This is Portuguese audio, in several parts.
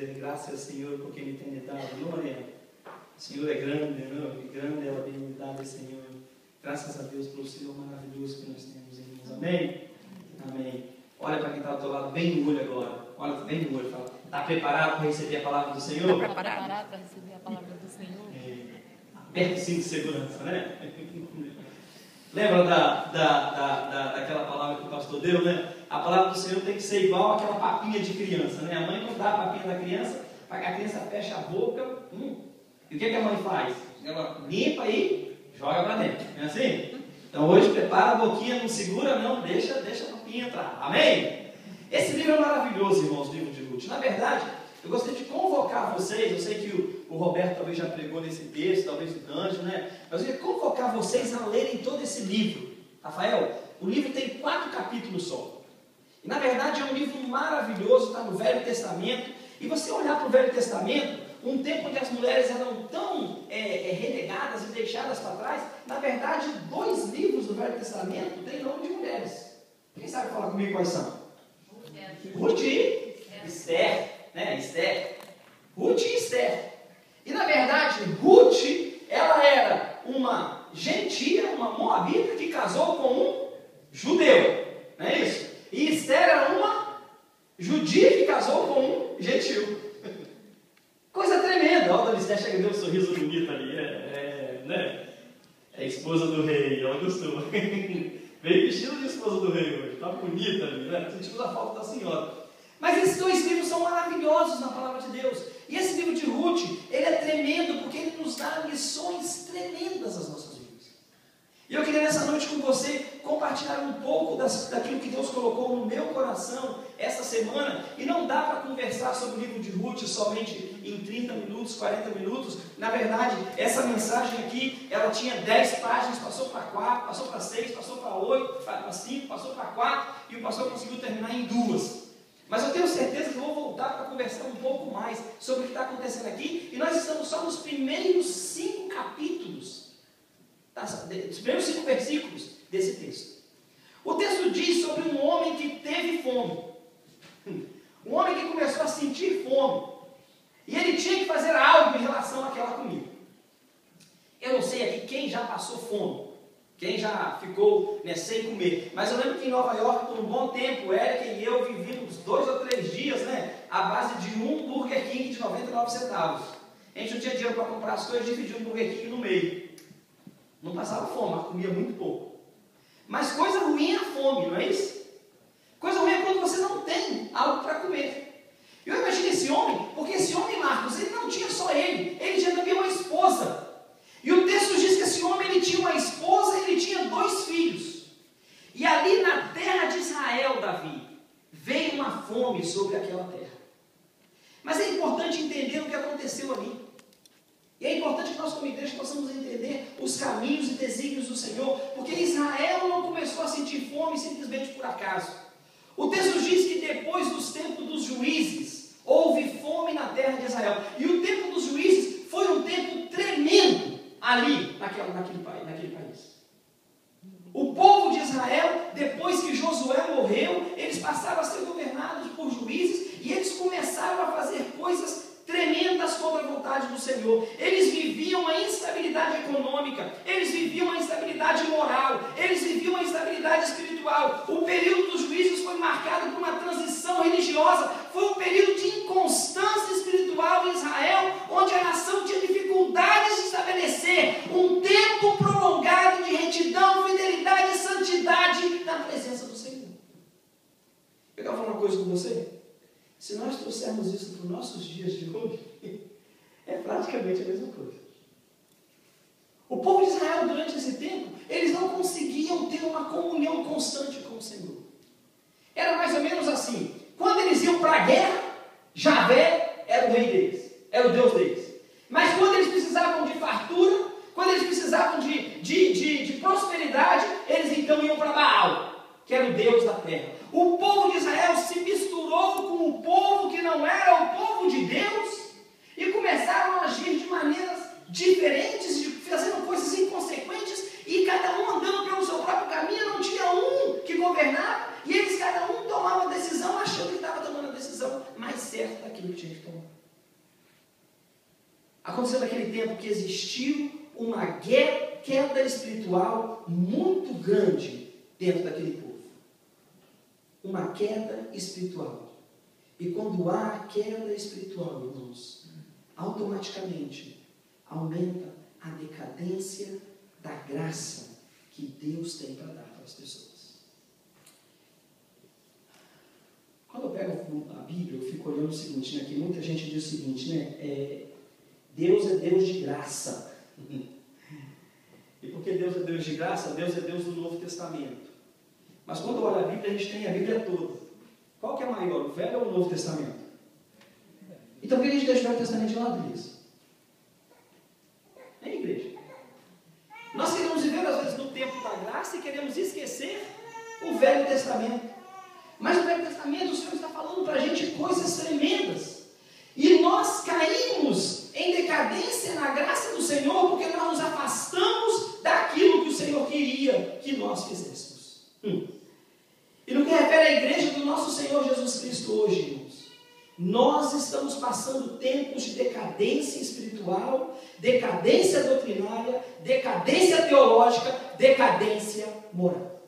dizer graças ao Senhor porque me tem dado, não, Mariana? O Senhor é grande, não? E grande é a benignidade do Senhor. Graças a Deus pelo Senhor maravilhoso que nós temos, irmãos. Amém? Amém. Olha para quem está ao teu lado bem no olho agora. Olha bem no olho. Fala, está preparado para receber a palavra do Senhor? Está preparado para receber a palavra do Senhor? Aperta o cinto de segurança, né? Lembra daquela palavra que o pastor deu, né? A palavra do Senhor tem que ser igual àquela papinha de criança, né? A mãe não dá a papinha da criança, para que a criança feche a boca. E o que a mãe faz? Ela limpa e joga para dentro. Não é assim? Então hoje prepara a boquinha, não segura, não, deixa a papinha entrar. Amém? Esse livro é maravilhoso, irmãos, o livro de Ruth. Na verdade, eu gostaria de convocar vocês, eu sei que o Roberto talvez já pregou nesse texto, talvez o Cândido, né? Mas eu queria convocar vocês a lerem todo esse livro. Rafael, o livro tem 4 capítulos só. E na verdade é um livro maravilhoso, está no Velho Testamento. E você olhar para o Velho Testamento, um tempo onde as mulheres eram tão renegadas e deixadas para trás, na verdade 2 livros do Velho Testamento têm nome de mulheres. Quem sabe falar comigo quais são? Ruth e Esther. Né? Esther. Ruth e Esther. E na verdade, Ruth, ela era uma gentia, uma moabita que casou com um judeu. Não é isso? E Esther era uma judia que casou com um gentil. Coisa tremenda. Olha, a Esther chega e deu um sorriso bonito ali. Né? É a esposa do rei, ela gostou. Veio vestido de esposa do rei hoje. Está bonita ali, né? Sentimos a falta da senhora. Mas esses 2 livros são maravilhosos na palavra de Deus. E esse livro de Ruth, ele é tremendo porque ele nos dá lições tremendas às nossas vidas. E eu queria nessa noite com você compartilhar um pouco daquilo que Deus colocou no meu coração essa semana. E não dá para conversar sobre o livro de Ruth somente em 30 minutos, 40 minutos. Na verdade, essa mensagem aqui, ela tinha 10 páginas, passou para 4, passou para 6, passou para 8, para 5, passou para 4 e o pastor conseguiu terminar em 2. Mas eu tenho certeza que eu vou voltar para conversar um pouco mais sobre o que está acontecendo aqui. E nós estamos só nos primeiros 5 capítulos, os primeiros 5 versículos desse texto. O texto diz sobre um homem que teve fome. Um homem que começou a sentir fome. E ele tinha que fazer algo em relação àquela comida. Eu não sei aqui quem já passou fome. Quem já ficou sem comer. Mas eu lembro que em Nova York, por um bom tempo, Érica e eu vivíamos 2 ou 3 dias, à base de um Burger King de 99 centavos. A gente não tinha dinheiro para comprar as coisas, dividia um Burger King no meio. Não passava fome, mas comia muito pouco. Mas coisa ruim é a fome, não é isso? Coisa ruim é quando você não tem algo para comer. Eu imagino esse homem, porque esse homem, Marcos, ele não tinha só ele tinha também uma esposa. E o texto diz que esse homem ele tinha uma esposa e ele tinha 2 filhos. E ali na terra de Israel, Davi, veio uma fome sobre aquela terra. Mas é importante entender o que aconteceu ali. E é importante que nós como igreja possamos entender os caminhos e desígnios do Senhor, porque Israel não começou a sentir fome simplesmente por acaso. O texto diz que depois dos tempos dos juízes, houve fome na terra de Israel. E o tempo dos juízes foi um tempo tremendo ali, naquele país. O povo de Israel, depois que Josué morreu, eles passaram a ser governados por juízes e eles começaram a fazer coisas tremendas contra a vontade do Senhor. Eles viviam uma instabilidade econômica, eles viviam uma instabilidade moral, eles viviam uma instabilidade espiritual. O período dos juízes foi marcado por uma transição religiosa, foi um período de inconstância espiritual em Israel, onde a nação tinha dificuldades de estabelecer um tempo prolongado de retidão, fidelidade e santidade na presença do Senhor. Eu quero falar uma coisa com você. Se nós trouxermos isso para os nossos dias de hoje, é praticamente a mesma coisa. O povo de Israel, durante esse tempo, eles não conseguiam ter uma comunhão constante com o Senhor. Era mais ou menos assim. Quando eles iam para a guerra, Javé era o rei deles, era o Deus deles. Mas quando eles precisavam de fartura, quando eles precisavam de prosperidade, eles então iam para Baal, que era o Deus da terra. O povo de Israel se misturou com o povo que não era o povo de Deus e começaram a agir de maneiras diferentes, fazendo coisas inconsequentes e cada um andando pelo seu próprio caminho. Não tinha um que governava e eles cada um tomava a decisão achando que estava tomando a decisão mais certo daquilo que tinha que tomar. Aconteceu naquele tempo que existiu uma queda espiritual muito grande dentro daquele povo. Uma queda espiritual. E quando há queda espiritual, irmãos, automaticamente aumenta a decadência da graça que Deus tem para dar para as pessoas. Quando eu pego a Bíblia, eu fico olhando o seguinte, né, que muita gente diz o seguinte, né, Deus é Deus de graça. E porque Deus é Deus de graça, Deus é Deus do Novo Testamento. Mas quando olha a Bíblia, a gente tem a Bíblia toda. Qual que é maior, o Velho ou o Novo Testamento? Então por que a gente deixa o Velho Testamento de lado, igreja? Hein, igreja? Nós queremos viver, às vezes, no tempo da graça e queremos esquecer o Velho Testamento. Mas no Velho Testamento o Senhor está falando para a gente coisas tremendas. E nós caímos em decadência na graça do Senhor porque nós nos afastamos daquilo que o Senhor queria que nós fizéssemos. E no que refere à igreja do nosso Senhor Jesus Cristo hoje, irmãos, nós estamos passando tempos de decadência espiritual, decadência doutrinária, decadência teológica, decadência moral.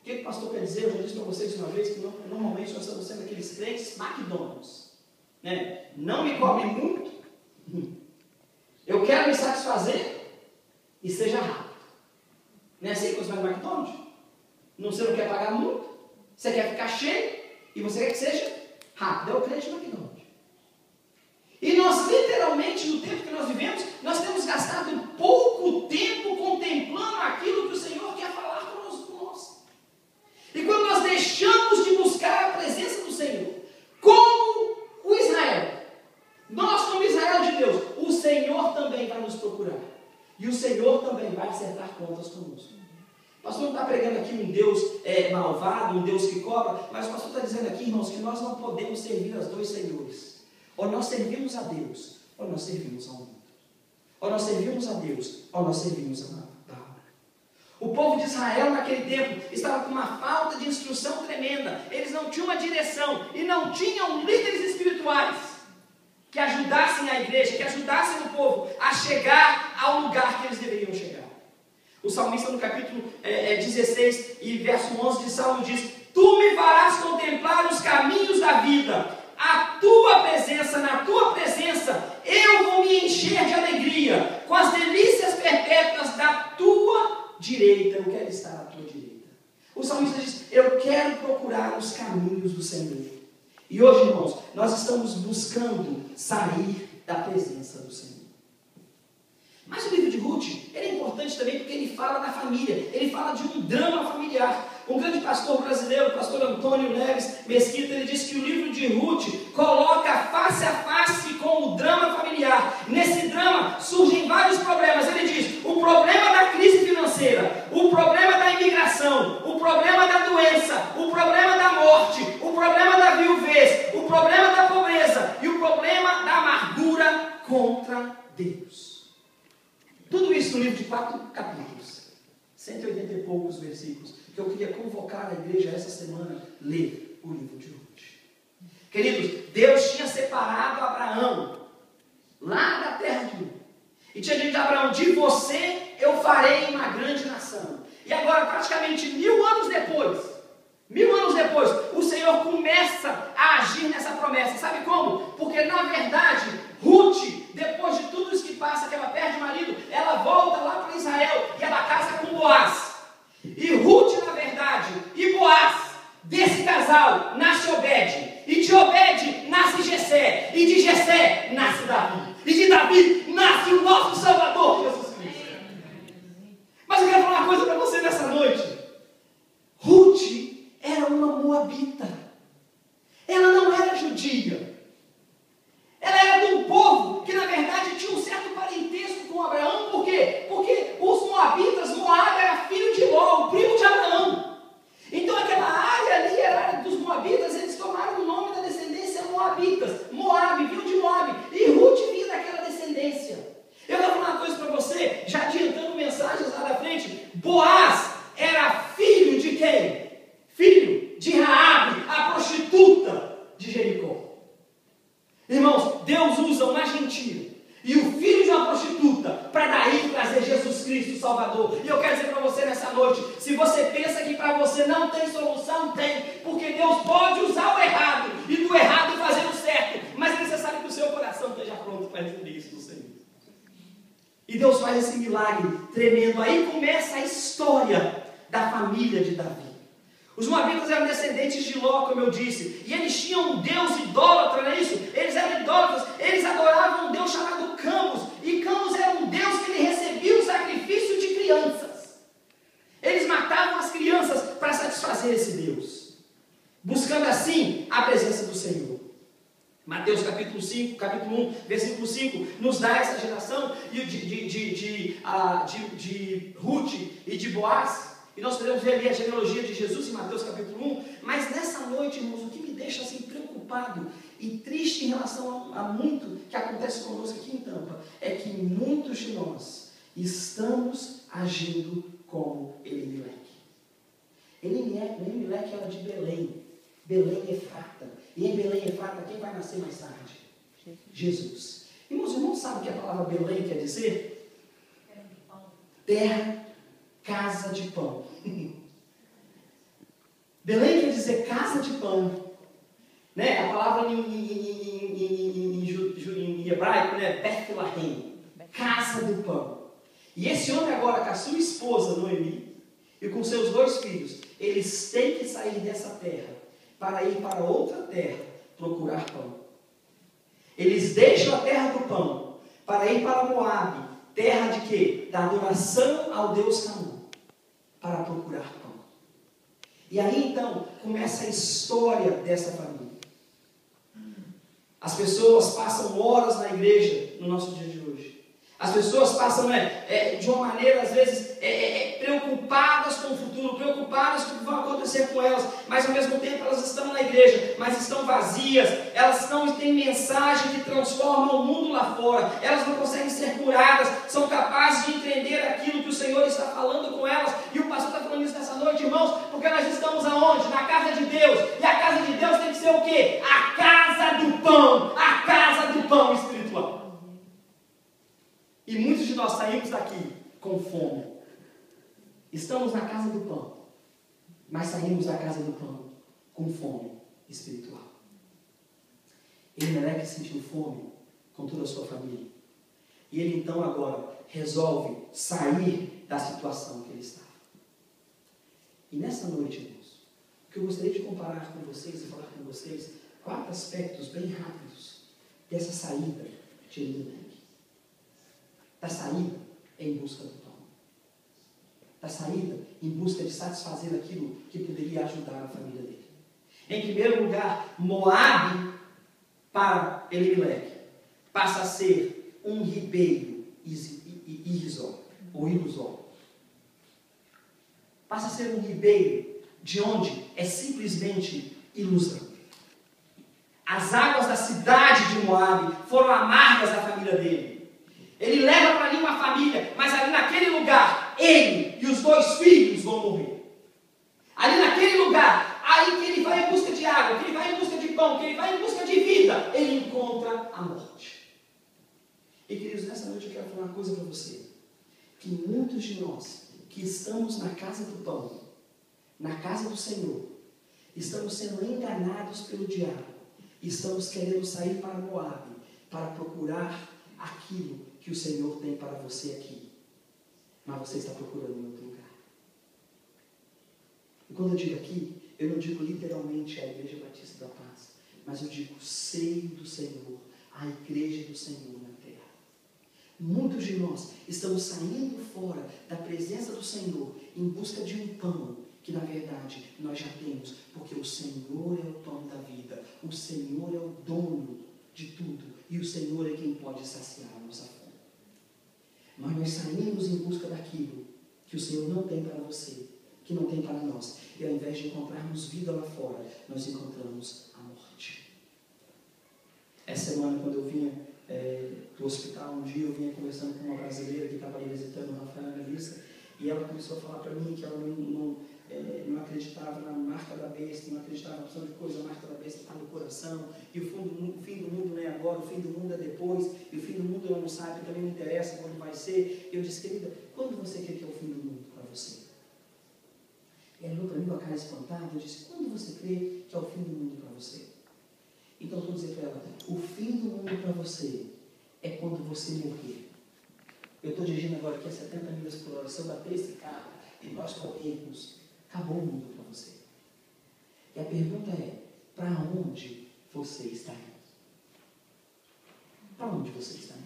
O que o pastor quer dizer? Eu já disse para vocês uma vez que normalmente nós estamos sendo aqueles crentes McDonald's. Né? Não me cobre muito, eu quero me satisfazer e seja rápido. Não é assim que você vai no McDonald's? Você não quer pagar muito, você quer ficar cheio e você quer que seja rápido. É o crente do McDonald's. E nós literalmente, no tempo que nós vivemos, nós temos gastado pouco tempo contemplando aquilo que o Senhor quer falar conosco. E quando nós deixamos de buscar a presença do Senhor, como o Israel, nós como Israel de Deus, o Senhor também vai nos procurar. E o Senhor também vai acertar contas conosco. O pastor não está pregando aqui um Deus malvado, um Deus que cobra, mas o pastor está dizendo aqui, irmãos, que nós não podemos servir aos dois senhores. Ou nós servimos a Deus, ou nós servimos ao mundo. Ou nós servimos a Deus, ou nós servimos a Baal. O povo de Israel naquele tempo estava com uma falta de instrução tremenda. Eles não tinham uma direção e não tinham líderes espirituais que ajudassem a igreja, que ajudassem o povo a chegar ao lugar que eles deveriam chegar. O salmista no capítulo 16 e verso 11 de Salmo diz: Tu me farás contemplar os caminhos da vida, a tua presença, na tua presença eu vou me encher de alegria, com as delícias perpétuas da tua direita, eu quero estar à tua direita. O salmista diz: eu quero procurar os caminhos do Senhor. E hoje, irmãos, nós estamos buscando sair da presença do Senhor. Mas o livro de Ruth, ele é importante também porque ele fala da família, ele fala de um drama familiar. Um grande pastor brasileiro, o pastor Antônio Neves Mesquita, ele diz que o livro de Ruth coloca face a face com o drama familiar. Nesse drama surgem vários problemas. Ele diz: o problema da crise financeira, o problema da imigração, o problema da doença, o problema da morte, o problema da viuvez, o problema da pobreza e o problema da amargura contra Deus. Tudo isso no livro de 4 capítulos, 180 e poucos versículos, que eu queria convocar a igreja essa semana a ler o livro de Ruth. Queridos, Deus tinha separado Abraão lá da terra de Ur. E tinha dito a Abraão: de você eu farei uma grande nação. E agora, praticamente 1000 anos depois, o Senhor começa a agir nessa promessa. Sabe como? Porque na verdade, Ruth, depois de tudo isso que passa, que ela perde o marido, ela volta lá para Israel e ela casa com Boaz. E Ruth, na verdade, e Boaz, desse casal nasce Obed, e de Obed nasce Jessé, e de Jessé nasce Davi, e de Davi nasce o nosso Salvador, Jesus Cristo. Mas eu quero falar uma coisa para você nessa noite. Ruth era uma moabita, ela não era judia, ela era de um povo que na verdade tinha um certo parentesco com Abraão. Por quê? Porque os moabitas, Moab era filho de Ló, o primo de Abraão. Então aquela área ali era a área dos moabitas, eles tomaram o nome da descendência moabitas. Moab, viu de Moab, e Ruth vinha daquela descendência. Eu quero falar uma coisa para você, já adiantando mensagens lá da frente. Boaz era filho de quem? Filho de Raabe, a prostituta de Jericó. Deus usa uma gentia e o filho de uma prostituta para daí trazer Jesus Cristo, Salvador. E eu quero dizer para você nessa noite, se você pensa que para você não tem solução, tem, porque Deus pode usar o errado e do errado fazer o certo, mas é necessário que o seu coração esteja pronto para receber isso do Senhor. E Deus faz esse milagre tremendo. Aí começa a história da família de Davi. Os moabitas eram descendentes de Ló, como eu disse, e eles tinham um deus idólatra, não é isso? Eles eram idólatras, eles adoravam um deus chamado Camus, e Camus era um deus que ele recebia o sacrifício de crianças. Eles matavam as crianças para satisfazer esse deus, buscando assim a presença do Senhor. Mateus capítulo 1, versículo 5, nos dá essa geração de Ruth e de Boaz. E nós podemos ver ali a genealogia de Jesus em Mateus capítulo 1. Mas nessa noite, irmãos, o que me deixa assim preocupado e triste em relação a muito que acontece conosco aqui em Tampa, é que muitos de nós estamos agindo como Elimeleque. Elimeleque era de Belém. Belém Efrata. E em Belém Efrata, quem vai nascer mais tarde? Jesus. Irmãos, sabem o que a palavra Belém quer dizer? Terra, casa de pão. Belém quer dizer casa de pão. Né? A palavra em hebraico, né? Beth-Lahem, casa do pão. E esse homem agora, com a sua esposa Noemi, e com seus 2 filhos, eles têm que sair dessa terra para ir para outra terra procurar pão. Eles deixam a terra do pão para ir para Moabe, terra de quê? Da adoração ao Deus Canaã, para procurar pão. E aí então começa a história dessa família. As pessoas passam horas na igreja no nosso dia de hoje. As pessoas passam de uma maneira, às vezes, preocupadas com o futuro, preocupadas com o que vai acontecer com elas, mas ao mesmo tempo elas estão na igreja, mas estão vazias, elas não têm mensagem que transforma o mundo lá fora, elas não conseguem ser curadas, são capazes de entender aquilo que o Senhor está falando com elas, e o pastor está falando isso nessa noite, irmãos, porque nós estamos aonde? Na casa de Deus, e a casa de Deus tem que ser o quê? A casa do pão espiritual. E muitos de nós saímos daqui com fome. Estamos na casa do pão, mas saímos da casa do pão com fome espiritual. Elimeleque sentiu fome com toda a sua família. E ele então agora resolve sair da situação que ele estava. E nessa noite, irmãos, o que eu gostaria de comparar com vocês e falar com vocês, 4 aspectos bem rápidos dessa saída de Elimeleque. Da saída em busca do pão. Da saída em busca de satisfazer aquilo que poderia ajudar a família dele. Em primeiro lugar, Moabe para Elimeleque passa a ser um ribeiro irrisório, ou ilusório. Passa a ser um ribeiro de onde é simplesmente ilusão. As águas da cidade de Moabe foram amargas à família dele. Ele leva para ali uma família, mas ali naquele lugar, ele e os 2 filhos vão morrer. Ali naquele lugar, aí que ele vai em busca de água, que ele vai em busca de pão, que ele vai em busca de vida, ele encontra a morte. E queridos, nessa noite eu quero falar uma coisa para você. Que muitos de nós, que estamos na casa do pão, na casa do Senhor, estamos sendo enganados pelo diabo. Estamos querendo sair para Moabe, para procurar aquilo que o Senhor tem para você aqui. Mas você está procurando em outro lugar. E quando eu digo aqui, eu não digo literalmente a Igreja Batista da Paz, mas eu digo seio do Senhor, a Igreja do Senhor na terra. Muitos de nós estamos saindo fora da presença do Senhor em busca de um pão que na verdade nós já temos, porque o Senhor é o dono da vida, o Senhor é o dono de tudo, e o Senhor é quem pode saciar a nossa fome. Mas nós saímos em busca daquilo que o Senhor não tem para você, que não tem para nós, e ao invés de encontrarmos vida lá fora, nós encontramos a morte. Essa semana, quando eu vinha do hospital, um dia eu vinha conversando com uma brasileira que estava ali visitando o Rafael e a Melissa, e ela começou a falar para mim que ela não acreditava na marca da besta, não acreditava na opção de coisa, a marca da besta está no coração, e o fim do mundo não é agora, o fim do mundo é depois, e o fim do mundo ela não sabe, também não interessa quando vai ser. Eu disse, querida, quando você quer que é o fim do mundo para você? E ela olhou para mim com a cara espantada, eu disse, quando você crê que é o fim do mundo para você? Então eu vou dizer para ela, o fim do mundo para você é quando você morrer. Eu estou dirigindo agora aqui a 70 milhas por hora, se eu bater esse carro e nós corrermos, acabou o mundo para você. E a pergunta é, para onde você está indo? Para onde você está indo?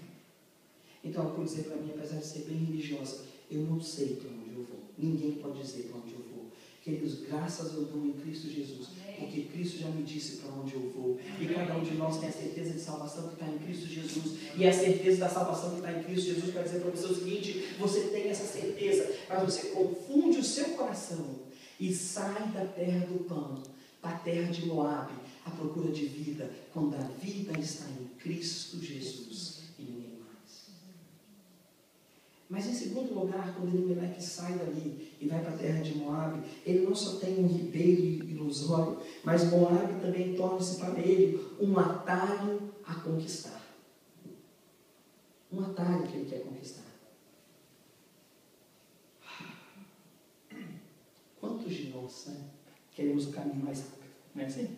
Então ela pode dizer para mim, apesar de ser bem religiosa, eu não sei para onde eu vou. Ninguém pode dizer para onde eu vou. Queridos, graças eu dou em Cristo Jesus, porque Cristo já me disse para onde eu vou. E cada um de nós tem a certeza de salvação que está em Cristo Jesus. E a certeza da salvação que está em Cristo Jesus para dizer para você o seguinte, você tem essa certeza, mas você confunde o seu coração e sai da terra do pão, para a terra de Moabe, à procura de vida, quando a vida está em Cristo Jesus e ninguém mais. Mas em segundo lugar, quando Elimelec sai dali e vai para a terra de Moabe, ele não só tem um ribeiro ilusório, mas Moabe também torna-se para ele um atalho a conquistar. Um atalho que ele quer conquistar. Quantos de nós, queremos o caminho mais rápido? Não é assim?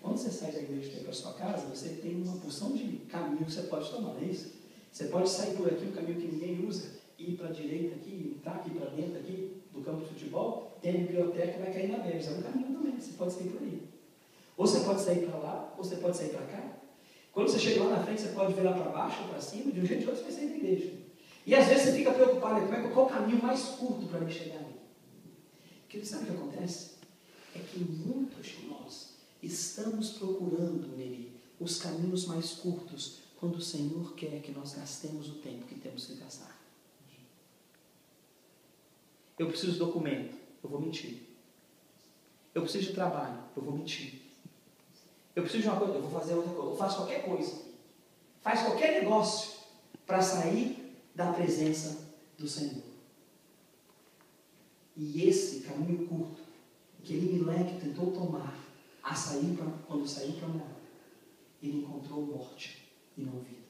Quando você sai da igreja e vai para a sua casa, você tem uma porção de caminho que você pode tomar, não é isso? Você pode sair por aqui, um caminho que ninguém usa, ir para a direita aqui, entrar aqui para dentro aqui, do campo de futebol, tem a biblioteca, vai cair na Berge. É um caminho também, você pode sair por aí. Ou você pode sair para lá, ou você pode sair para cá. Quando você chega lá na frente, você pode virar para baixo ou para cima, de um jeito ou de outro você vai sair da igreja. E às vezes você fica preocupado, qual o caminho mais curto para me chegar ali? Porque sabe o que acontece? É que muitos de nós estamos procurando nele os caminhos mais curtos, quando o Senhor quer que nós gastemos o tempo que temos que gastar. Eu preciso de documento, eu vou mentir. Eu preciso de trabalho, eu vou mentir. Eu preciso de uma coisa, eu vou fazer outra coisa. Eu faço qualquer coisa. Faz qualquer negócio para sair da presença do Senhor. E esse caminho curto que Elimelec tentou tomar quando saiu para Moabe, ele encontrou morte e não vida.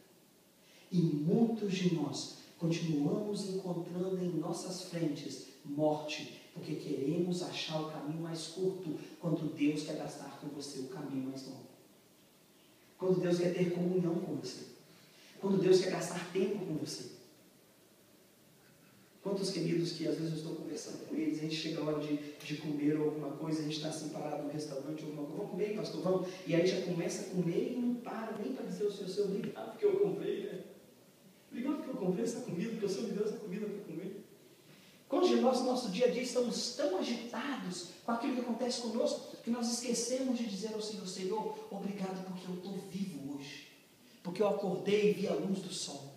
E muitos de nós continuamos encontrando em nossas frentes morte, porque queremos achar o caminho mais curto, quando Deus quer gastar com você o caminho mais longo. Quando Deus quer ter comunhão com você. Quando Deus quer gastar tempo com você. Quantos queridos que às vezes eu estou conversando com eles, a gente chega a hora de comer alguma coisa, a gente está assim parado no restaurante, alguma coisa, vamos comer, pastor, vamos? E aí já começa a comer e não para nem para dizer o seu obrigado porque eu comprei, né? Obrigado porque eu comprei essa comida, porque o Senhor me deu essa comida para comer. Quantos de nós, no nosso dia a dia, estamos tão agitados com aquilo que acontece conosco, que nós esquecemos de dizer ao Senhor, Senhor, obrigado porque eu estou vivo hoje, porque eu acordei e vi a luz do sol.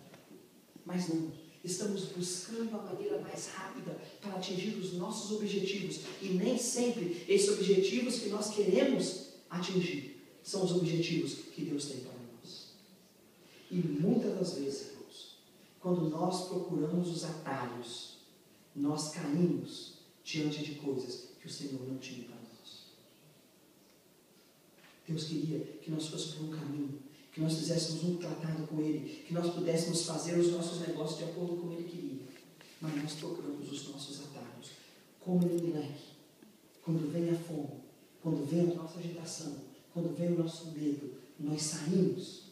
Mas não. Estamos buscando a maneira mais rápida para atingir os nossos objetivos. E nem sempre esses objetivos que nós queremos atingir são os objetivos que Deus tem para nós. E muitas das vezes, irmãos, quando nós procuramos os atalhos, nós caímos diante de coisas que o Senhor não tinha para nós. Deus queria que nós fôssemos por um caminho, que nós fizéssemos um tratado com Ele, que nós pudéssemos fazer os nossos negócios de acordo com Ele queria. Mas nós procuramos os nossos atalhos. Como Elimelec, quando vem a fome, quando vem a nossa agitação, quando vem o nosso medo, nós saímos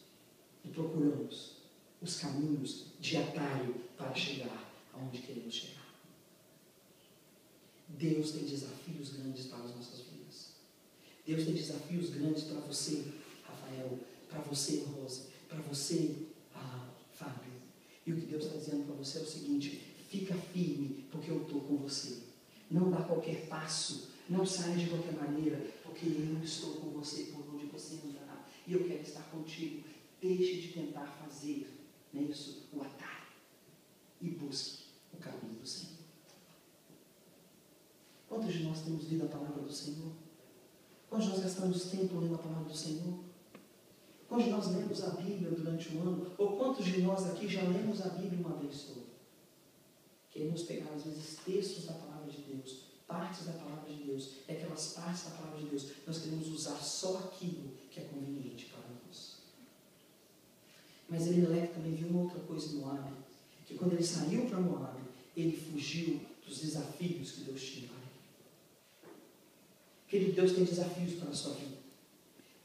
e procuramos os caminhos de atalho para chegar aonde queremos chegar. Deus tem desafios grandes para as nossas vidas. Deus tem desafios grandes para você, Rafael, para você, Rose, para você, Fábio. E o que Deus está dizendo para você é o seguinte: fica firme, porque eu estou com você. Não dá qualquer passo, não saia de qualquer maneira, porque eu estou com você por onde você andará. E eu quero estar contigo. Deixe de tentar fazer, não é isso, o atalho, e busque o caminho do Senhor. Quantos de nós temos lido a palavra do Senhor? Quantos de nós gastamos tempo lendo a palavra do Senhor? Quantos de nós lemos a Bíblia durante o ano? Ou quantos de nós aqui já lemos a Bíblia uma vez toda? Queremos pegar, às vezes, textos da palavra de Deus partes da palavra de Deus, e aquelas partes da palavra de Deus, nós queremos usar só aquilo que é conveniente para nós. Mas Elimelec também viu uma outra coisa em Moabe, que quando ele saiu para Moabe, ele fugiu dos desafios que Deus tinha para ele. Querido, Deus tem desafios para a sua vida.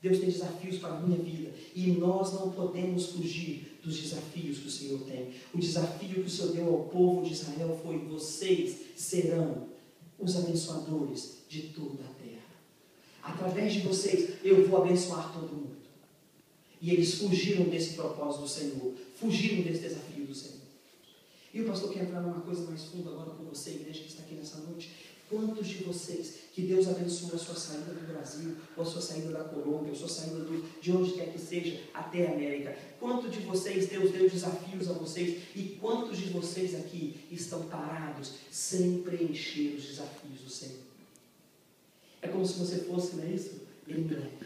Deus tem desafios para a minha vida. E nós não podemos fugir dos desafios que o Senhor tem. O desafio que o Senhor deu ao povo de Israel foi: vocês serão os abençoadores de toda a terra. Através de vocês, eu vou abençoar todo mundo. E eles fugiram desse propósito do Senhor. Fugiram desse desafio do Senhor. E o pastor quer entrar numa coisa mais funda agora com você, igreja que está aqui nessa noite. Quantos de vocês que Deus abençoe a sua saída do Brasil, ou a sua saída da Colômbia, ou a sua saída de onde quer que seja, até a América? Quantos de vocês Deus deu desafios a vocês? E quantos de vocês aqui estão parados sem preencher os desafios do Senhor? É como se você fosse, não é isso? Elimelec.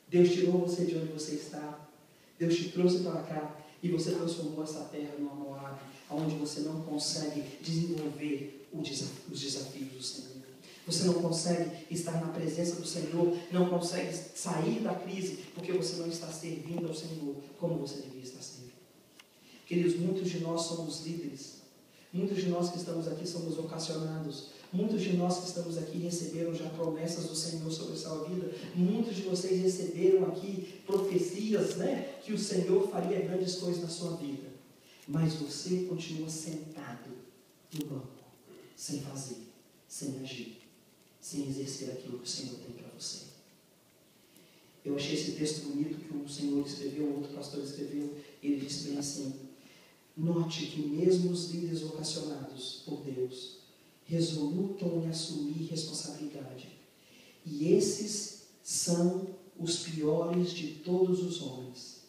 Deus tirou você de onde você está. Deus te trouxe para cá. E você transformou essa terra numa Moabe, onde você não consegue desenvolver os desafios do Senhor. Você não consegue estar na presença do Senhor, não consegue sair da crise, porque você não está servindo ao Senhor como você devia estar servindo. Queridos, muitos de nós somos líderes. Muitos de nós que estamos aqui somos vocacionados. Muitos de nós que estamos aqui receberam já promessas do Senhor sobre a sua vida. Muitos de vocês receberam aqui profecias, né, que o Senhor faria grandes coisas na sua vida. Mas você continua sentado no banco, sem fazer, sem agir, sem exercer aquilo que o Senhor tem para você. Eu achei esse texto bonito que um senhor escreveu, um outro pastor escreveu. Ele disse bem assim: note que mesmo os líderes vocacionados por Deus resolutam em assumir responsabilidade. E esses são os piores de todos os homens,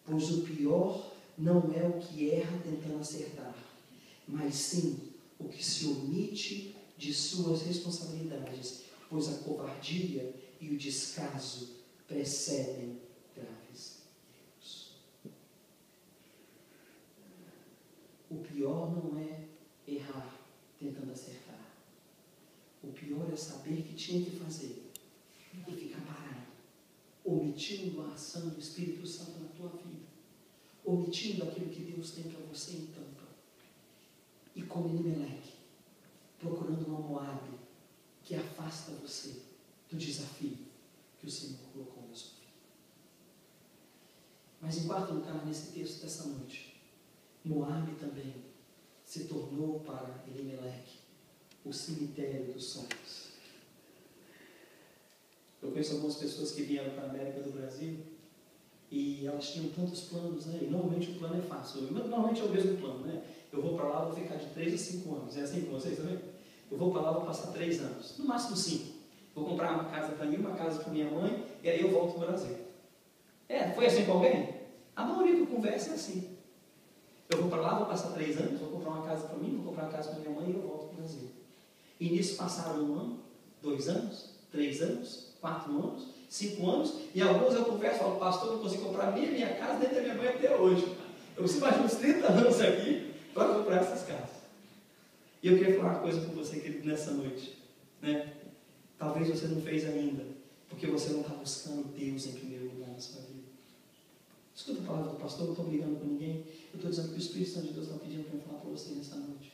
pois o pior não é o que erra tentando acertar, mas sim o que se omite de suas responsabilidades, pois a covardia e o descaso precedem graves erros. O pior não é errar tentando acertar. O pior é saber que tinha que fazer e ficar parado, omitindo a ação do Espírito Santo na tua vida, omitindo aquilo que Deus tem para você em tampa. E como Elimelec, procurando uma Moabe que afasta você do desafio que o Senhor colocou na sua vida. Mas em quarto lugar, nesse texto dessa noite, Moabe também se tornou para Elimelec o cemitério dos sonhos. Eu conheço algumas pessoas que vieram para a América do Brasil e elas tinham tantos planos, né? E normalmente o plano é fácil. Normalmente é o mesmo plano, né? Eu vou para lá, vou ficar de 3 a 5 anos. É assim com vocês também? Eu vou para lá, vou passar 3 anos. No máximo 5. Vou comprar uma casa para mim, uma casa para minha mãe, e aí eu volto para o Brasil. Foi assim com alguém? A maioria que eu converso é assim. Eu vou para lá, vou passar 3 anos, vou comprar uma casa para mim, vou comprar uma casa para minha mãe e eu volto para o Brasil. E nisso passaram 1 ano, 2 anos, 3 anos, 4 anos, 5 anos, e alguns eu converso e falo: pastor, eu não consigo comprar nem a minha casa, nem a minha mãe até hoje. Eu preciso mais de uns 30 anos aqui para comprar essas casas. E eu queria falar uma coisa com você, querido, nessa noite. Né? Talvez você não fez ainda, porque você não está buscando Deus em primeiro lugar na sua vida. Escuta a palavra do pastor, não estou brigando com ninguém. Eu estou dizendo que o Espírito Santo de Deus está pedindo para eu falar para você nessa noite.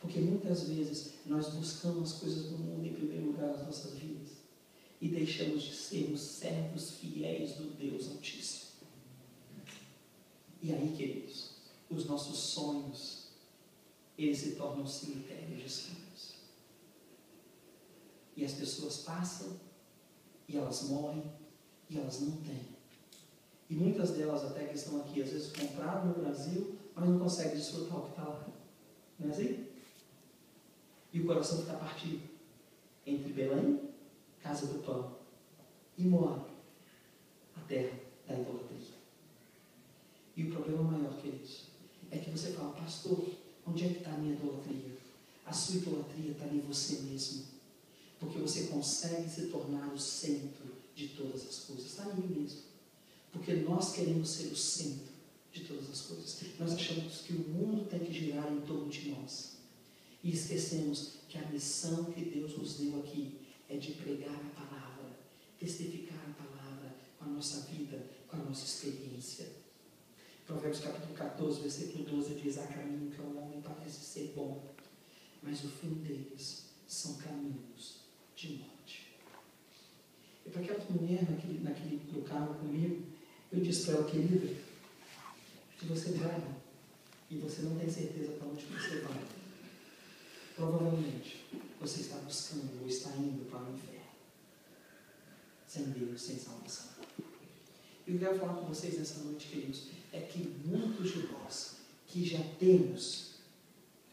Porque muitas vezes nós buscamos as coisas do mundo em primeiro lugar nas nossas vidas e deixamos de sermos servos fiéis do Deus Altíssimo. E aí, queridos, os nossos sonhos, eles se tornam cemitérios de sonhos. E as pessoas passam, e elas morrem, e elas não têm. E muitas delas até que estão aqui, às vezes compraram no Brasil, mas não conseguem desfrutar o que está lá. Não é assim? E o coração fica partido entre Belém, casa do pão, e Moabe, a terra da idolatria. E o problema maior, queridos, é que você fala: pastor, onde é que está a minha idolatria? A sua idolatria está em você mesmo. Porque você consegue se tornar o centro de todas as coisas. Está em mim mesmo. Porque nós queremos ser o centro de todas as coisas. Nós achamos que o mundo tem que girar em torno de nós. E esquecemos que a missão que Deus nos deu aqui é de pregar a palavra, testificar a palavra com a nossa vida, com a nossa experiência. Provérbios capítulo 14, versículo 12 diz: há caminho que ao homem parece ser bom, mas o fim deles são caminhos de morte. E para aquela mulher no carro comigo, eu disse para ela: querida, se você vai e você não tem certeza para onde você vai, provavelmente você está buscando ou está indo para o inferno, sem Deus, sem salvação. E eu quero falar com vocês nessa noite, queridos, é que muitos de nós que já temos,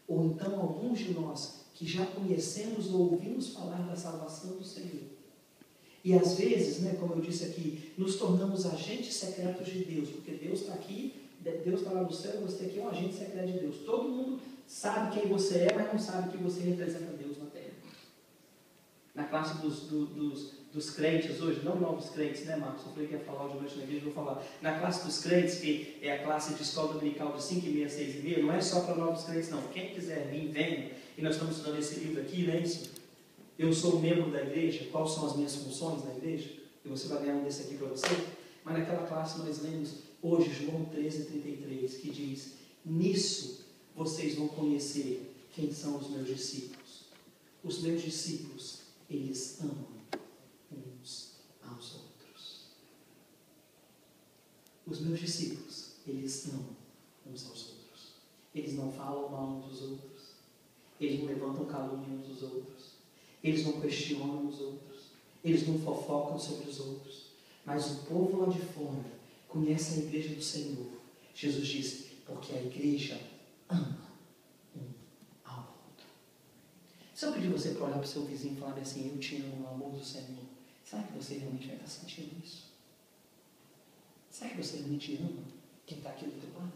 ou então alguns de nós que já conhecemos ou ouvimos falar da salvação do Senhor, e às vezes, como eu disse aqui, nos tornamos agentes secretos de Deus, porque Deus está aqui, Deus está lá no céu, você aqui é um agente secreto de Deus. Todo mundo sabe quem você é, mas não sabe que você representa Deus na terra. Na classe dos crentes hoje, não novos crentes, né, Marcos? Eu falei que ia falar hoje à noite na igreja, vou falar. Na classe dos crentes, que é a classe de escola dominical de 5h30 a 6h30, não é só para novos crentes, não. Quem quiser vir, venha. E nós estamos estudando esse livro aqui, né? Eu sou membro da igreja, quais são as minhas funções na igreja? E você vai ganhar um desse aqui para você. Mas naquela classe nós lemos hoje João 13:33, que diz: nisso vocês vão conhecer quem são os meus discípulos. Os meus discípulos, eles amam uns aos outros. Os meus discípulos, eles amam uns aos outros. Eles não falam mal uns dos outros. Eles não levantam calúnia uns dos outros. Eles não questionam os outros. Eles não fofocam sobre os outros. Mas o povo lá de fora conhece a igreja do Senhor. Jesus disse: porque a igreja ama um ao outro. Se eu pedir você para olhar para o seu vizinho e falar assim: eu te amo no amor do Senhor, será que você realmente vai estar sentindo isso? Será que você realmente ama quem está aqui do teu lado?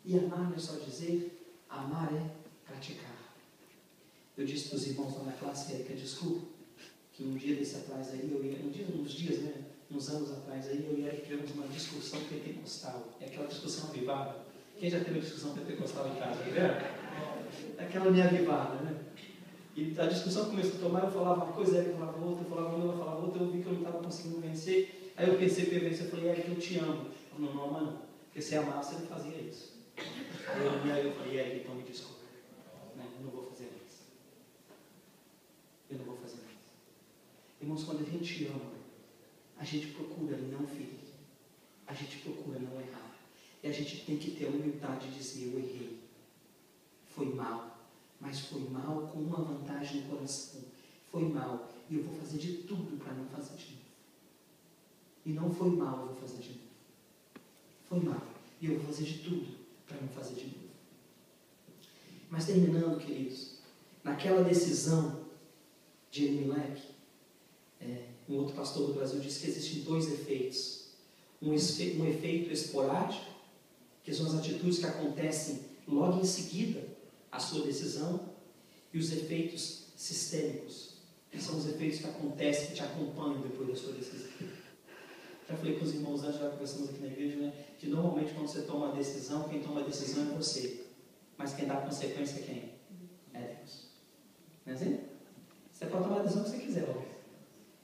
E amar não é só dizer, amar é praticar. Eu disse para os irmãos lá na classe, Érica, desculpa, que um dia desse atrás aí, uns anos atrás aí, eu e Érica tivemos uma discussão pentecostal. É aquela discussão avivada. Quem já teve uma discussão pentecostal em casa, tá vendo? Aquela minha avivada, né? E a discussão começou a tomar, eu falava uma coisa, Érica falava outra, eu falava uma, ela falava outra, eu vi que eu não estava conseguindo vencer. Aí eu pensei que eu ia vencer, eu falei: Érica, eu te amo. Ela: não ama não, porque se amar, você não fazia isso. Aí eu falei: Érica, então me desculpa, eu não vou fazer isso. Eu não vou fazer isso. Irmãos, quando a gente ama, a gente procura não ferir, a gente procura não errar, e a gente tem que ter a humildade de dizer: eu errei, foi mal, mas foi mal com uma vantagem no coração, foi mal, e eu vou fazer de tudo para não fazer de novo. E não foi mal, eu vou fazer de novo. Foi mal, e eu vou fazer de tudo para não fazer de novo. Mas terminando, queridos, naquela decisão de Elimelec, um outro pastor do Brasil disse que existem 2 efeitos. Um efeito esporádico, que são as atitudes que acontecem logo em seguida à sua decisão, e os efeitos sistêmicos, que são os efeitos que acontecem, que te acompanham depois da sua decisão. Já falei com os irmãos antes, já conversamos aqui na igreja, que normalmente quando você toma uma decisão, quem toma a decisão é você, mas quem dá a consequência é quem? É Deus. Não é assim? Você pode tomar a decisão que você quiser, óbvio.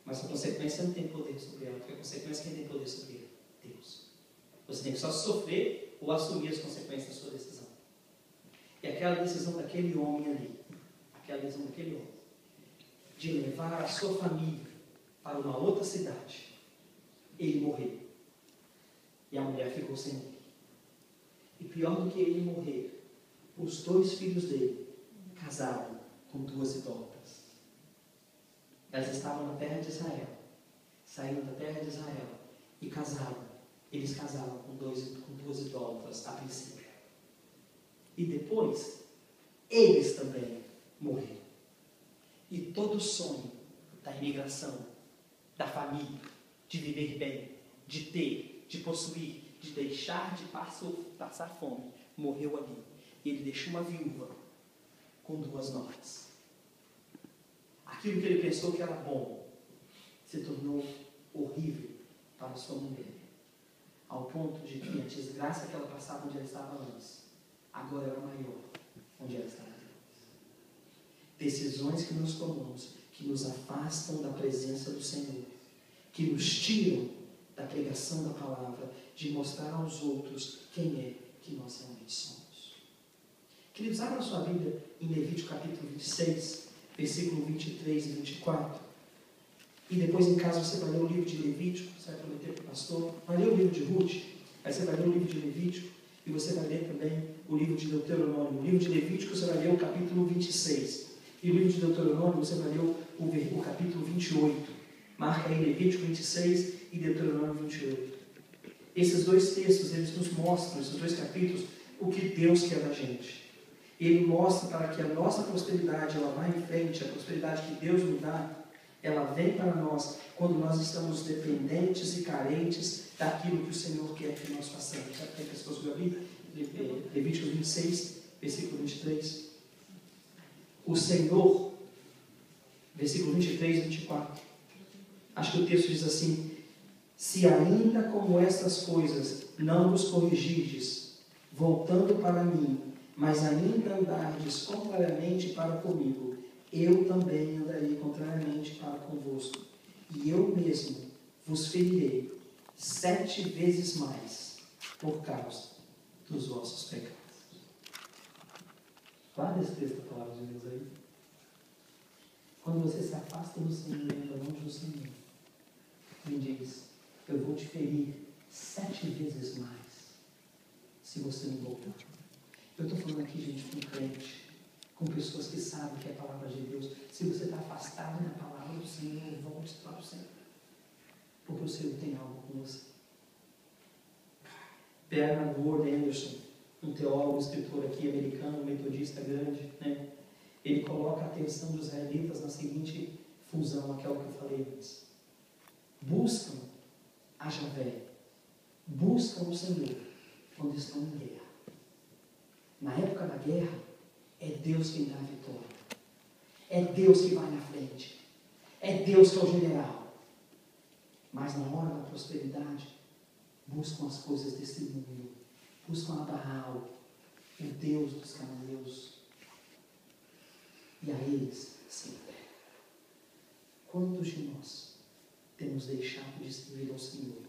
Mas a consequência não tem poder sobre ela, porque a consequência quem tem poder sobre ela? Deus. Você tem que só sofrer ou assumir as consequências da sua decisão. E aquela decisão daquele homem ali, de levar a sua família para uma outra cidade, ele morreu. E a mulher ficou sem ele. E pior do que ele morrer, os 2 filhos dele casaram com 2 idólatras. Elas estavam na terra de Israel, saíram da terra de Israel e casaram. Eles casaram com 2 idólatras a princípio. E depois, eles também morreram. E todo o sonho da imigração, da família, de viver bem, de ter, de possuir, de deixar de passar fome, morreu ali. E ele deixou uma viúva com 2 noras. Aquilo que ele pensou que era bom se tornou horrível para sua mulher, ao ponto de que a desgraça que ela passava onde ela estava antes, agora era maior onde ela estava depois. decisões que nós tomamos, que nos afastam da presença do Senhor, que nos tiram da pregação da palavra, de mostrar aos outros quem é que nós realmente somos. Queridos, abra a sua Bíblia em Levítico capítulo 26, versículo 23 e 24. E depois em casa você vai ler o livro de Levítico, você vai prometer para o pastor, vai ler o livro de Ruth, aí você vai ler o livro de Levítico, e você vai ler também o livro de Deuteronômio. O livro de Levítico você vai ler o capítulo 26. E o livro de Deuteronômio você vai ler o capítulo 28. Marca aí Levítico 26 e Deuteronômio 28. Esses dois textos, eles nos mostram, esses dois capítulos, o que Deus quer da gente. Ele mostra para que a nossa prosperidade, ela vá em frente, a prosperidade que Deus nos dá, ela vem para nós quando nós estamos dependentes e carentes daquilo que o Senhor quer que nós façamos. Sabe o que é que as pessoas viram ali? Levítico 26, versículo 23. O Senhor, versículo 23 e 24. Acho que o texto diz assim: se ainda como estas coisas não vos corrigirdes, voltando para mim, mas ainda andardes contrariamente para comigo, eu também andarei contrariamente para convosco, e eu mesmo vos ferirei 7 vezes mais por causa dos vossos pecados. Guarda esse texto da palavra de Deus aí. Quando você se afasta do Senhor e anda longe do Senhor, ele diz: eu vou te ferir 7 vezes mais se você não voltar. Eu estou falando aqui, gente, com crente, com pessoas que sabem que é a palavra de Deus. Se você está afastado da palavra do Senhor, volte para o Senhor, porque o Senhor tem algo com você. Bernard Ward Anderson, um teólogo, escritor aqui americano, metodista grande, né? Ele coloca a atenção dos israelitas na seguinte fusão, aquela que eu falei antes. Buscam a Javé, buscam o Senhor quando estão em guerra. Na época da guerra, é Deus quem dá a vitória. É Deus que vai na frente. É Deus que é o general. Mas na hora da prosperidade, buscam as coisas desse mundo. Buscam a Baal, o Deus dos cananeus. E a eles se entregam. Quantos de nós temos deixado de servir ao Senhor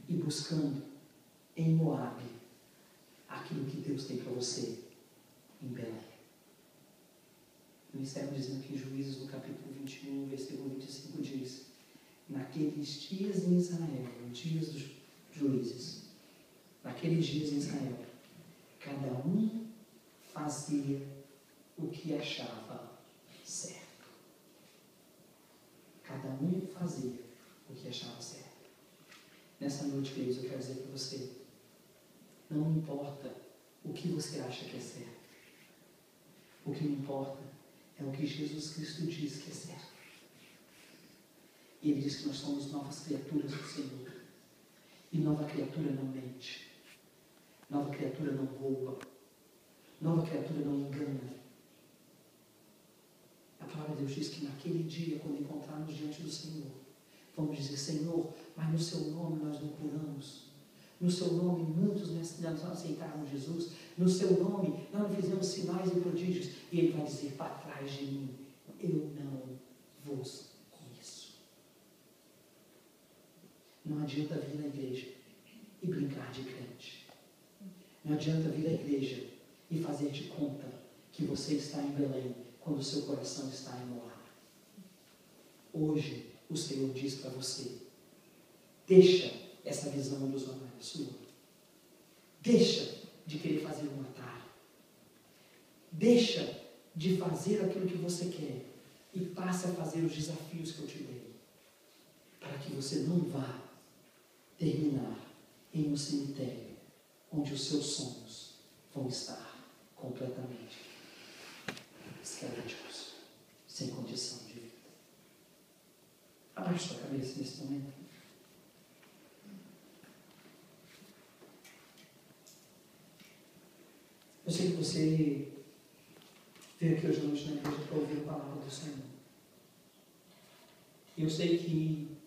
e buscando em Moabe aquilo que Deus tem para você em Belém? Eu encerro dizendo que em Juízes, no capítulo 21, versículo 25, diz: naqueles dias em Israel, nos dias dos juízes, naqueles dias em Israel, cada um fazia o que achava certo. Cada um fazia o que achava certo. Nessa noite, queridos, eu quero dizer para você: não importa o que você acha que é certo. O que não importa é o que Jesus Cristo diz que é certo. E Ele diz que nós somos novas criaturas do Senhor. E nova criatura não mente. Nova criatura não rouba. Nova criatura não engana. A palavra de Deus diz que naquele dia, quando encontrarmos diante do Senhor, vamos dizer: Senhor, mas no seu nome nós não curamos. No seu nome muitos não aceitaram Jesus. No seu nome nós não fizemos sinais e prodígios. E Ele vai dizer: para trás de mim, eu não vos conheço. Não adianta vir na igreja e brincar de crente. Não adianta vir à igreja e fazer de conta que você está em Belém quando o seu coração está em Moab. Hoje o Senhor diz para você: deixa essa visão ilusionária sua. Deixa de querer fazer um atalho. Deixa de fazer aquilo que você quer e passe a fazer os desafios que eu te dei, para que você não vá terminar em um cemitério onde os seus sonhos vão estar completamente esqueléticos, sem condição de vida. Abaixe sua cabeça nesse momento. Eu sei que você veio aqui hoje à noite na igreja para ouvir a palavra do Senhor. E eu sei que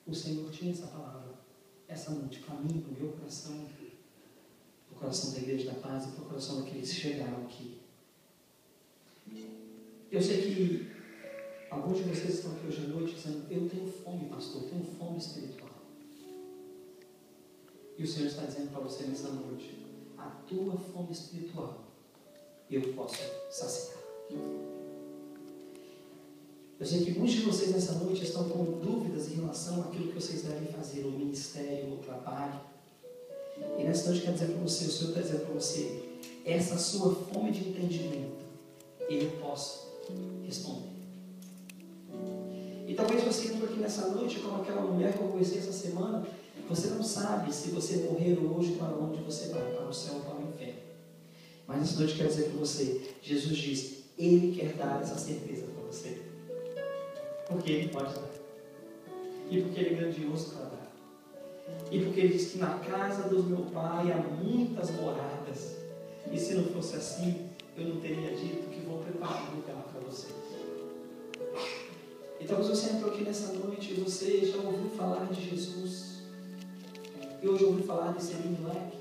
o Senhor tinha essa palavra essa noite para mim, para o meu coração, para o coração da Igreja da Paz e para o coração daqueles que chegaram aqui. Eu sei que alguns de vocês estão aqui hoje à noite dizendo, eu tenho fome, pastor, eu tenho fome espiritual. E o Senhor está dizendo para você nessa noite, a tua fome espiritual, eu posso saciar. Eu sei que muitos de vocês nessa noite estão com dúvidas em relação àquilo que vocês devem fazer, o ministério, o trabalho. E nessa noite eu quero dizer para você, o Senhor está dizendo para você, essa sua fome de entendimento, eu posso responder. E talvez você entrou aqui nessa noite como aquela mulher que eu conversei essa semana, você não sabe se você morrer hoje para onde você vai, para o céu ou para o inferno. Mas nessa noite eu quero dizer para você, Jesus diz, Ele quer dar essa certeza para você. Porque Ele pode dar. E porque Ele é grandioso para dar. E porque Ele diz que na casa do meu Pai há muitas moradas. E se não fosse assim, eu não teria dito que vou preparar um lugar para vocês. E talvez você entrou aqui nessa noite e você já ouviu falar de Jesus. E hoje ouviu falar de Elimelec.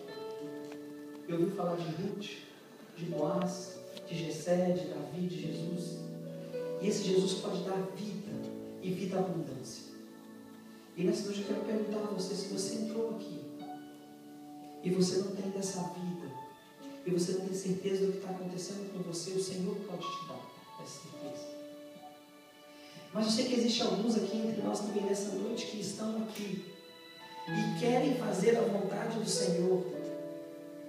Eu ouvi falar de Ruth, de Boaz, de Jessé, de Davi, de Jesus. E esse Jesus pode dar vida e vida abundância. E nessa noite eu quero perguntar a você, se você entrou aqui e você não tem dessa vida, e você não tem certeza do que está acontecendo com você, o Senhor pode te dar essa certeza. Mas eu sei que existe alguns aqui entre nós também nessa noite que estão aqui e querem fazer a vontade do Senhor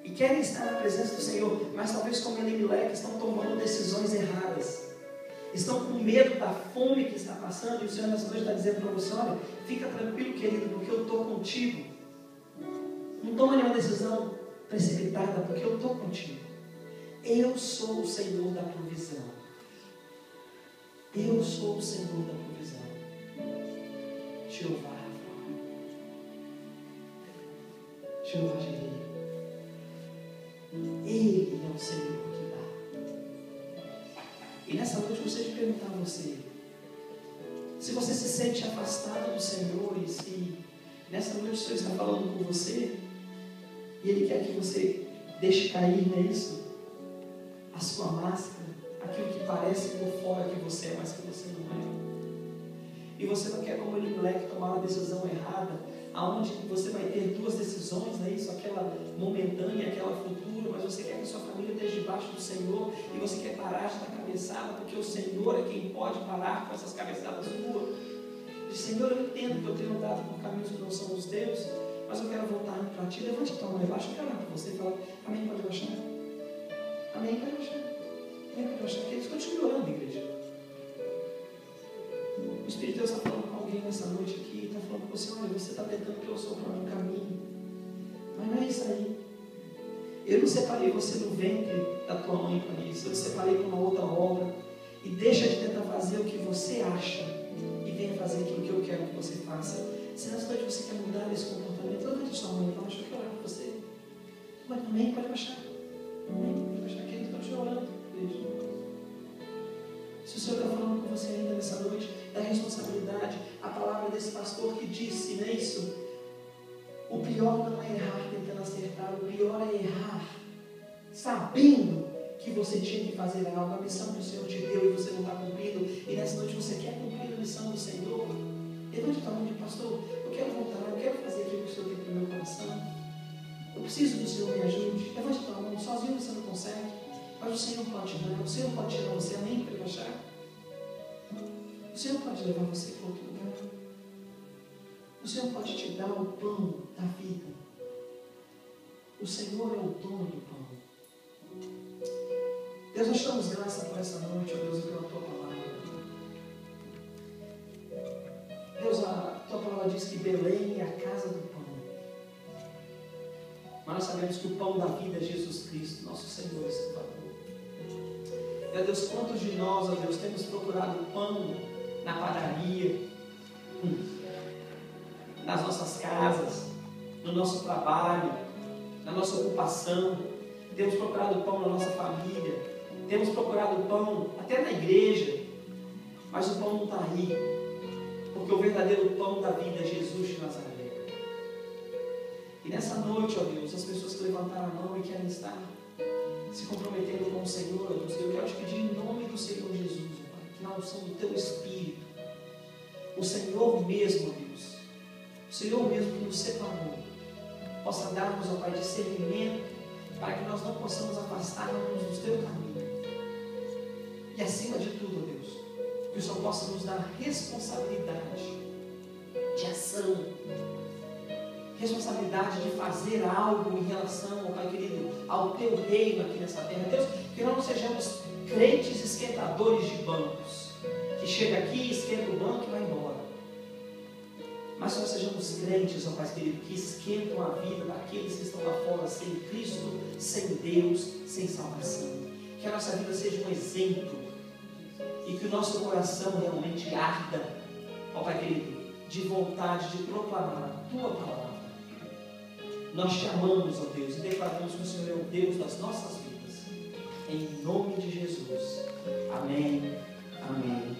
e querem estar na presença do Senhor, mas talvez como Elimelec estão tomando decisões erradas, estão com medo da fome que está passando, e o Senhor nessa noite está dizendo para você, olha, fica tranquilo, querido, porque eu estou contigo. Não toma nenhuma decisão precipitada, porque eu estou contigo. Eu sou o Senhor da provisão. Eu sou o Senhor da provisão. Jeová Rafa. Jeová Jireh. Ele é o Senhor que dá. E nessa noite eu gostaria de perguntar a você, se você se sente afastado do Senhor, e se nessa noite o Senhor está falando com você, e Ele quer que você deixe cair nisso, a sua máscara, aquilo que parece por fora que você é, mas que você não é. E você não quer, como Elimelec, tomar uma decisão errada, aonde você vai ter duas decisões, não é isso? Aquela momentânea, aquela futura, mas você quer que a sua família esteja debaixo do Senhor, e você quer parar de dar cabeçada, porque o Senhor é quem pode parar com essas cabeçadas suas. Diz, Senhor, eu entendo que eu tenho andado por caminhos que não são os teus, mas eu quero voltar para ti. Levante a tua mão debaixo, eu quero orar para você e falar, amém, pode baixar? Amém, pode baixar? Amém, pode baixar? Porque eles continuam orando, igreja. O Espírito de Deus está falando com alguém nessa noite aqui, está falando com você, olha, você está tentando que eu sou para um caminho, mas não é isso aí. Eu não separei você no ventre da tua mãe para isso, eu te separei para uma outra obra, e deixa de tentar fazer o que você acha, e venha fazer aquilo que eu quero que você faça. Se nessa noite você quer mudar esse comportamento, levante a sua mão embaixo, eu quero orar para você. Mas amém, pode baixar. Amém, pode baixar. Querido, continua orando. Beijo. Se o Senhor está falando com você ainda nessa noite, da responsabilidade, a palavra desse pastor que disse, não é isso? O pior não é errar tentando acertar, o pior é errar sabendo que você tinha que fazer algo, a missão que o Senhor te deu e você não está cumprindo, e nessa noite você quer cumprir a missão do Senhor. Levante a mão de pastor, eu quero voltar, eu quero fazer aquilo que o Senhor tem para o meu coração. Eu preciso do Senhor, me ajude. Levante a mão, sozinho você não consegue, mas o Senhor pode te dar, o Senhor pode tirar você, amém, para baixar. O Senhor pode levar você para outro lugar. O Senhor pode te dar o pão da vida. O Senhor é o dono do pão. Deus, nós te damos graça por essa noite, ó Deus, e pela tua palavra. Deus, a tua palavra diz que Belém é a casa do pão. Mas nós sabemos que o pão da vida é Jesus Cristo, nosso Senhor e Salvador. Meu Deus, quantos de nós, ó Deus, temos procurado pão na padaria, nas nossas casas, no nosso trabalho, na nossa ocupação, temos procurado pão na nossa família, temos procurado pão até na igreja, mas o pão não está aí, porque o verdadeiro pão da vida é Jesus de Nazaré. E nessa noite, ó Deus, as pessoas que levantaram a mão e querem estar se comprometendo com o Senhor, ó Deus. Eu quero te pedir em nome do Senhor Jesus, ó Pai, que na unção do Teu Espírito, o Senhor mesmo, ó Deus, o Senhor mesmo que nos separou, possa dar-nos, ó Pai, discernimento, para que nós não possamos afastar-nos do Teu caminho. E acima de tudo, ó Deus, que o Senhor possa nos dar responsabilidade de ação, responsabilidade de fazer algo em relação, ó Pai querido, ao Teu reino aqui nessa terra. Deus, que nós não sejamos crentes esquentadores de bancos, que chega aqui, esquenta o banco e vai embora. Mas que nós sejamos crentes, ó Pai querido, que esquentam a vida daqueles que estão lá fora sem Cristo, sem Deus, sem salvação. Que a nossa vida seja um exemplo e que o nosso coração realmente arda, ó Pai querido, de vontade de proclamar a Tua palavra. Nós te amamos, ó Deus, e declaramos que o Senhor é o Deus das nossas vidas. Em nome de Jesus. Amém, amém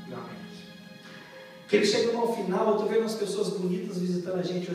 e amém. Que ele chegou ao final, eu estou vendo as pessoas bonitas visitando a gente hoje.